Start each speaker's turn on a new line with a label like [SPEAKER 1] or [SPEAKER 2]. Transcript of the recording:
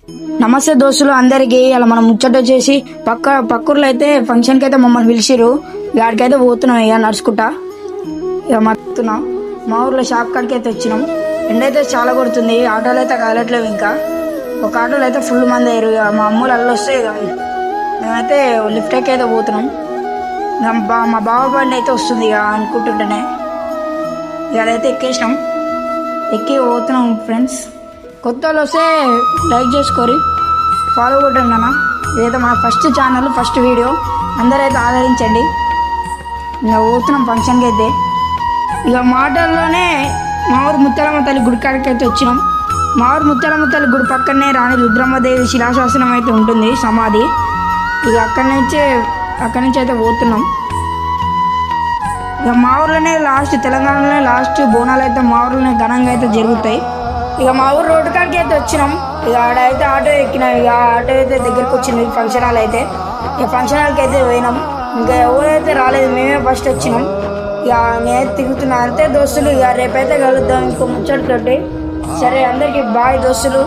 [SPEAKER 1] నమస్తే దోస్తులు అందరికి. ఇలా మనం ముచ్చట వచ్చేసి పక్కూర్లో అయితే ఫంక్షన్కి అయితే మమ్మల్ని పిలిచిరు. ఆడికైతే పోతున్నాం ఇక నడుచుకుంటా. ఇక మత్తున్నాం. మా ఊర్లో షాప్ కాడికి అయితే వచ్చినాం. ఎండ అయితే చాలా కొడుతుంది. ఆటోలు అయితే కదలట్లేవు. ఇంకా ఒక ఆటోలో అయితే ఫుల్ మంది అయ్యారు. ఇక మా అమ్మలు అల్లు వస్తే ఇక మేమైతే లిఫ్ట్ ఎక్కి అయితే పోతున్నాం. మా బావ బండి అయితే వస్తుంది ఇక అనుకుంటుంటేనే ఇక అదైతే ఎక్కేసినాం. ఎక్కి పోతున్నాం ఫ్రెండ్స్. కొత్త వాళ్ళు వస్తే లైక్ చేసుకోరి, ఫాలో కొట్టండి అన్న. ఇదైతే మన ఫస్ట్ ఛానల్, ఫస్ట్ వీడియో. అందరైతే ఆదరించండి. ఇంకా పోతున్నాం ఫంక్షన్కి అయితే. ఇక మాటల్లోనే మా ఊరు ముత్యాలమ్మ తల్లి గుడి కాడికి అయితే వచ్చినాం. మా ఊరు ముత్యాలమ్మ తల్లి గుడి పక్కనే రాణి రుద్రమ్మదేవి శిలాశాసనం అయితే ఉంటుంది, సమాధి. ఇక అక్కడి నుంచి అయితే పోతున్నాం. ఇక మా ఊర్లోనే లాస్ట్, తెలంగాణలోనే లాస్ట్ బోనాలు అయితే మా ఊర్లోనే ఘనంగా అయితే జరుగుతాయి. ఇక మా ఊరు రోడ్డు కాడికి అయితే వచ్చినాం. ఇక ఆడైతే ఆటో ఎక్కినాం. ఇక ఆటో అయితే దగ్గరికి వచ్చింది ఫంక్షన్ హాల్ అయితే. ఇక ఫంక్షన్ హాల్కి అయితే పోయినాం. ఇంకా ఎవరైతే రాలేదు, మేమే ఫస్ట్ వచ్చినాం. ఇక నేను తిరుగుతున్నా అంతే దోస్తులు. ఇక రేపైతే కలుద్దాం ఇంకో ముచ్చటతోటి. సరే అందరికీ బాయ్ దోస్తులు.